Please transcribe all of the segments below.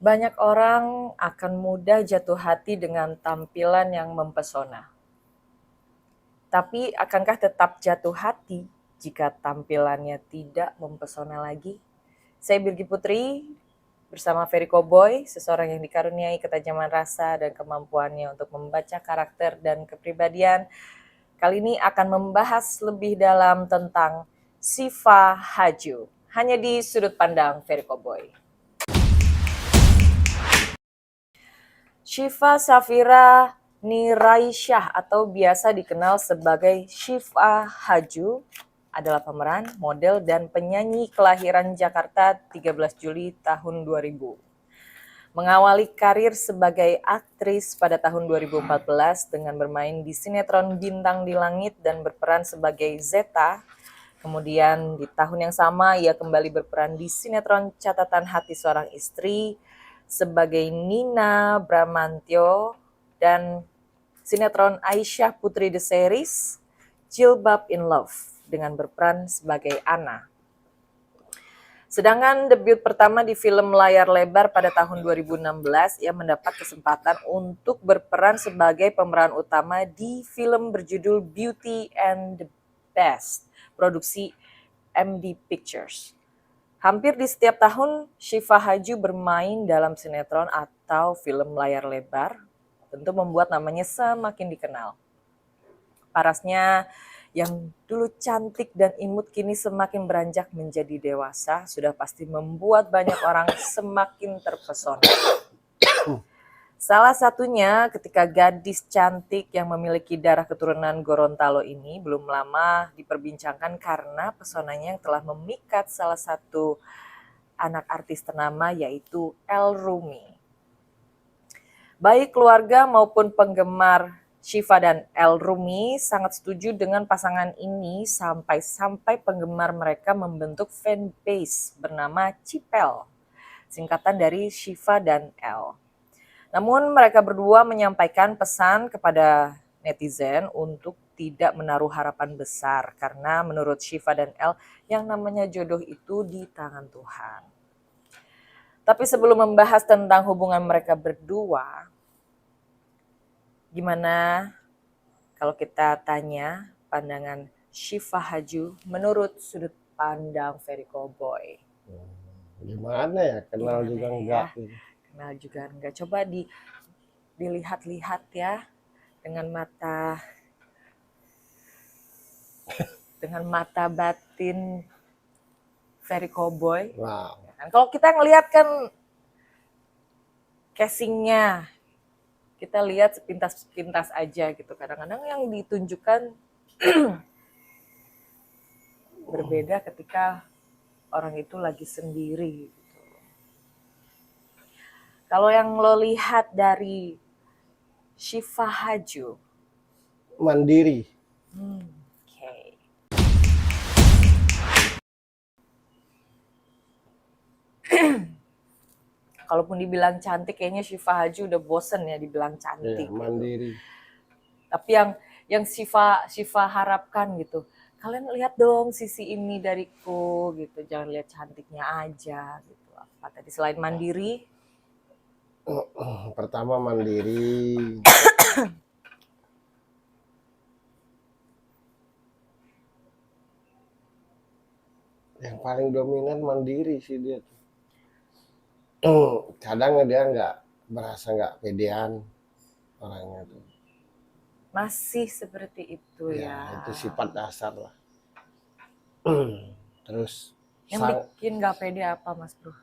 Banyak orang akan mudah jatuh hati dengan tampilan yang mempesona. Tapi akankah tetap jatuh hati jika tampilannya tidak mempesona lagi? Saya Birgi Putri bersama Ferry Koboy, seseorang yang dikaruniai ketajaman rasa dan kemampuannya untuk membaca karakter dan kepribadian. Kali ini akan membahas lebih dalam tentang Syifa Haju, hanya di sudut pandang Ferry Koboy. Syifa Safira Niraisyah atau biasa dikenal sebagai Syifa Haju adalah pemeran, model, dan penyanyi kelahiran Jakarta 13 Juli tahun 2000. Mengawali karir sebagai aktris pada tahun 2014 dengan bermain di sinetron Bintang di Langit dan berperan sebagai Zeta. Kemudian di tahun yang sama ia kembali berperan di sinetron Catatan Hati Seorang Istri sebagai Nina Bramantyo dan sinetron Aisyah Putri The Series Jilbab in Love dengan berperan sebagai Ana. Sedangkan debut pertama di film layar lebar pada tahun 2016, ia mendapat kesempatan untuk berperan sebagai pemeran utama di film berjudul Beauty and the Beast, produksi MD Pictures. Hampir di setiap tahun, Syifa Haju bermain dalam sinetron atau film layar lebar, tentu membuat namanya semakin dikenal. Parasnya, yang dulu cantik dan imut kini semakin beranjak menjadi dewasa, sudah pasti membuat banyak orang semakin terpesona. Salah satunya ketika gadis cantik yang memiliki darah keturunan Gorontalo ini belum lama diperbincangkan karena pesonanya yang telah memikat salah satu anak artis ternama yaitu El Rumi. Baik keluarga maupun penggemar Syifa dan El Rumi sangat setuju dengan pasangan ini sampai penggemar mereka membentuk fanbase bernama Cipel, singkatan dari Syifa dan El. Namun mereka berdua menyampaikan pesan kepada netizen untuk tidak menaruh harapan besar karena menurut Syifa dan El yang namanya jodoh itu di tangan Tuhan. Tapi sebelum membahas tentang hubungan mereka berdua, gimana kalau kita tanya pandangan Syifa Haju menurut sudut pandang Ferry Koboy? Gimana ya, kenal Gimana juga ya? enggak. Kenal juga enggak. Coba dilihat-lihat ya dengan mata batin Ferry Koboy. Wow. Kalau kita ngelihat kan casingnya, kita lihat sepintas-sepintas aja gitu. Kadang-kadang yang ditunjukkan berbeda ketika orang itu lagi sendiri. Gitu. Kalau yang lo lihat dari Syifa Haju, Mandiri. Okay. Kalaupun dibilang cantik, kayaknya Syifa Haju udah bosen ya dibilang cantik. Ya, mandiri. Gitu. Tapi yang Syifa harapkan gitu, kalian lihat dong sisi ini dariku gitu, jangan lihat cantiknya aja gitu. Apa tadi selain mandiri? Pertama mandiri. Yang paling dominan mandiri sih dia tuh. Kadang dia berasa nggak pedean orangnya tuh. Masih seperti itu Ya, ya. itu sifat dasar lah. Terus Yang bikin nggak pede apa Mas Bro?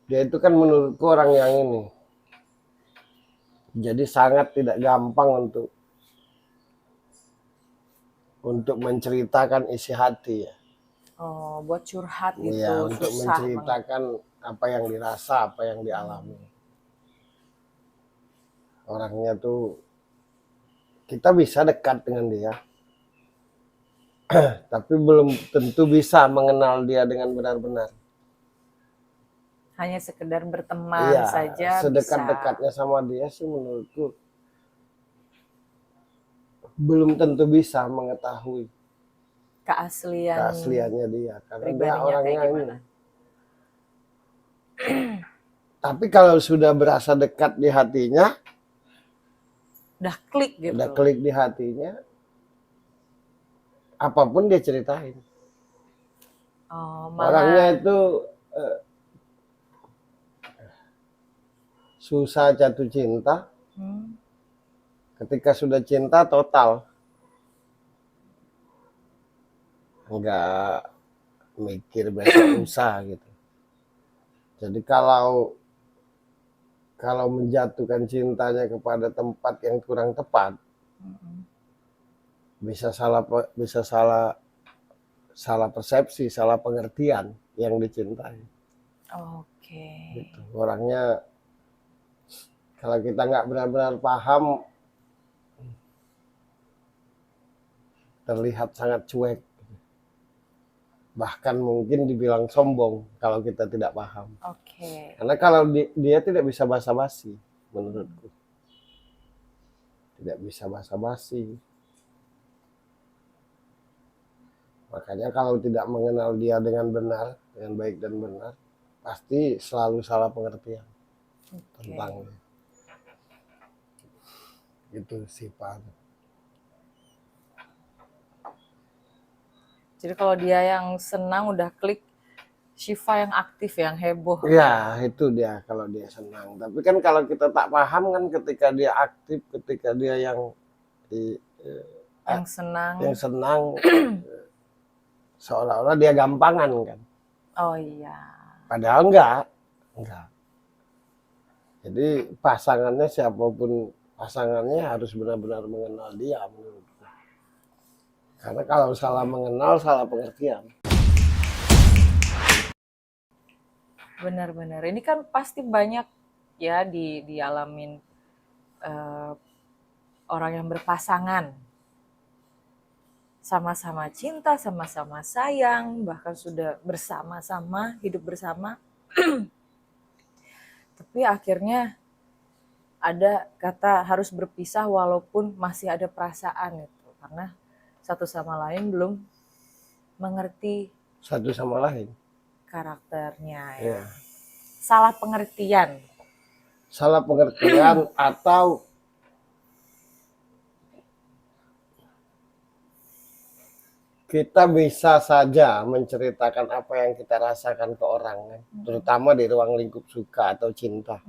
dia itu kan menurutku orang yang ini. Jadi sangat tidak gampang untuk menceritakan isi hati ya. Oh, buat curhat gitu. Ya, untuk susah menceritakan apa yang dirasa, apa yang dialami. Orangnya tuh kita bisa dekat dengan dia, tapi belum tentu bisa mengenal dia dengan benar-benar. Hanya sekedar berteman Iya, saja sedekat-dekatnya sama dia sih menurutku belum tentu bisa mengetahui keasliannya dia, karena dia orangnya ini Tapi kalau sudah berasa dekat di hatinya, Udah klik gitu. udah klik di hatinya, apapun dia ceritain. Oh, Orangnya malah itu susah jatuh cinta, hmm, ketika sudah cinta total, nggak mikir besok lusa gitu. Jadi kalau menjatuhkan cintanya kepada tempat yang kurang tepat, mm-mm. bisa salah persepsi, salah pengertian yang dicintai. Oke. Gitu. Orangnya kalau kita nggak benar-benar paham, terlihat sangat cuek. Bahkan mungkin dibilang sombong kalau kita tidak paham. Oke. Karena kalau dia tidak bisa basa-basi, menurutku. Tidak bisa basa-basi. Makanya kalau tidak mengenal dia dengan benar, dengan baik dan benar, pasti selalu salah pengertian tentang itu sifat. Jadi kalau dia yang senang udah klik, Syifa yang aktif, yang heboh. Ya, itu dia kalau dia senang. Tapi kan kalau kita tak paham kan ketika dia aktif, ketika dia yang Yang senang. Seolah-olah dia gampangan kan. Oh iya. Padahal enggak. Jadi pasangannya, siapapun pasangannya, harus benar-benar mengenal dia menurutku. Karena kalau salah mengenal, salah pengertian. Benar-benar. Ini kan pasti banyak ya dialamin orang yang berpasangan. Sama-sama cinta, sama-sama sayang, bahkan sudah bersama-sama, hidup bersama. Tapi akhirnya ada kata harus berpisah walaupun masih ada perasaan itu. Karena satu sama lain belum mengerti Satu sama lain. karakternya ya. Ya. Salah pengertian. Salah pengertian atau kita bisa saja menceritakan apa yang kita rasakan ke orang, kan? Terutama di ruang lingkup suka atau cinta.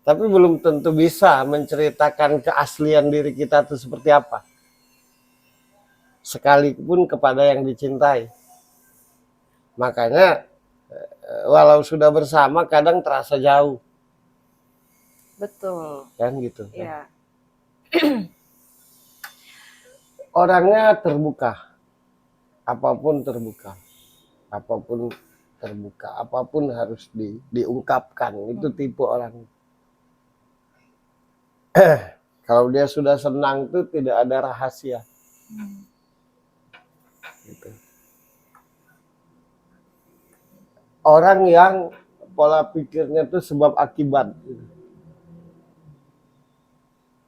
Tapi belum tentu bisa menceritakan keaslian diri kita itu seperti apa. Sekalipun kepada yang dicintai. Makanya walau sudah bersama kadang terasa jauh. Betul. Kan gitu. Iya. Orangnya terbuka. Apapun terbuka. Apapun harus diungkapkan. Itu tipe orang. Kalau dia sudah senang tuh tidak ada rahasia. Gitu. Orang yang pola pikirnya tuh sebab akibat.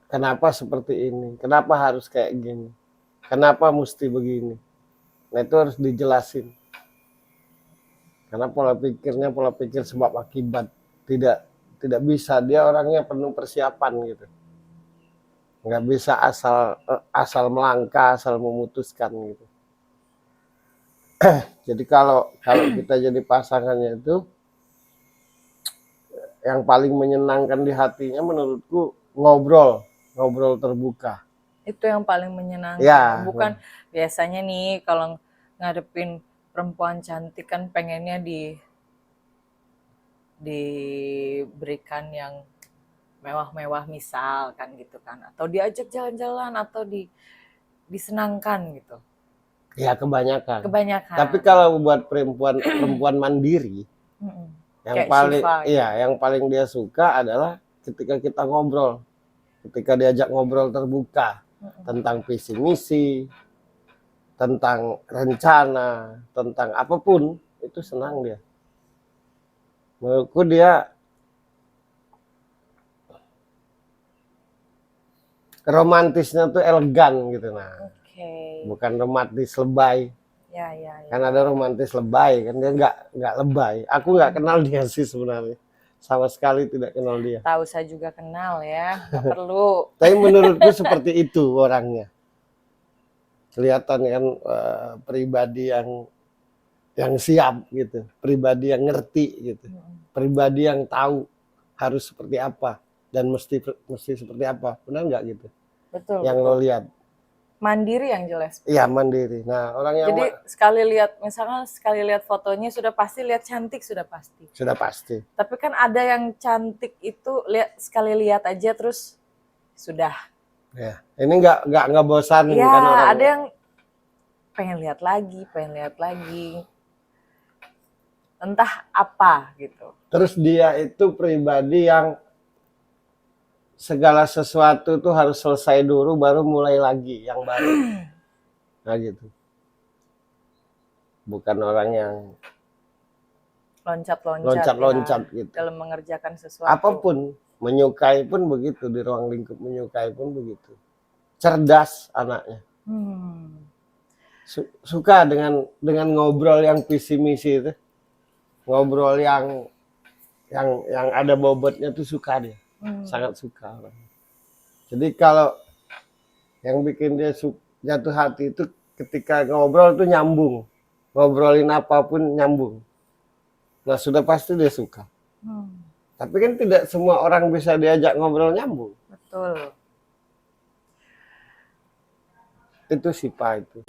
Kenapa seperti ini? Kenapa harus kayak gini? Kenapa mesti begini? Nah itu harus dijelasin. Karena pola pikir sebab akibat. Tidak bisa, dia orangnya penuh persiapan gitu. Nggak bisa asal melangkah, asal memutuskan gitu. Jadi kalau kita jadi pasangannya itu, yang paling menyenangkan di hatinya menurutku ngobrol terbuka. Itu yang paling menyenangkan. Ya. Bukan biasanya nih kalau ngadepin perempuan cantik kan pengennya diberikan yang mewah-mewah misal kan gitu kan, atau diajak jalan-jalan atau disenangkan gitu. Ya kebanyakan. Kebanyakan. Tapi kalau buat perempuan mandiri, yang Kayak paling Syifa, iya, yang paling dia suka adalah ketika kita ngobrol. Ketika diajak ngobrol terbuka tentang visi misi, tentang rencana, tentang apapun, itu senang dia. Menurutku dia romantisnya tuh elegan gitu, nah. Oke. Bukan romantis lebay. Ya, ya, ya. Kan ada romantis lebay, kan dia nggak lebay. Aku nggak kenal dia sih sebenarnya, sama sekali tidak kenal dia. Tahu saya juga kenal ya, nggak perlu. Tapi menurutku seperti itu orangnya. Kelihatan kan pribadi yang siap gitu, pribadi yang ngerti gitu, pribadi yang tahu harus seperti apa dan mesti seperti apa, benar nggak gitu? Betul, Yang betul. lo lihat. Mandiri yang jelas. Iya, mandiri. Nah, orang yang Jadi sekali lihat, misalkan sekali lihat fotonya sudah pasti lihat cantik, sudah pasti. sudah pasti. Tapi kan ada yang cantik itu sekali lihat aja terus sudah. Ya, ini nggak bosan Ya, kan orang. ada yang pengen lihat lagi. Entah apa gitu. Terus dia itu pribadi yang segala sesuatu tuh harus selesai dulu baru mulai lagi yang baru. Nah gitu. Bukan orang yang loncat-loncat ya, gitu. dalam mengerjakan sesuatu. Apapun, menyukai pun begitu, di ruang lingkup menyukai pun begitu. Cerdas anaknya. Suka dengan ngobrol yang visi misi itu. Ngobrol yang ada bobotnya tuh suka dia. Sangat suka orang. Jadi kalau yang bikin dia jatuh hati itu ketika ngobrol tuh nyambung. Ngobrolin apapun nyambung. Nah, sudah pasti dia suka. Tapi kan tidak semua orang bisa diajak ngobrol nyambung. Betul. Itu Sipa itu.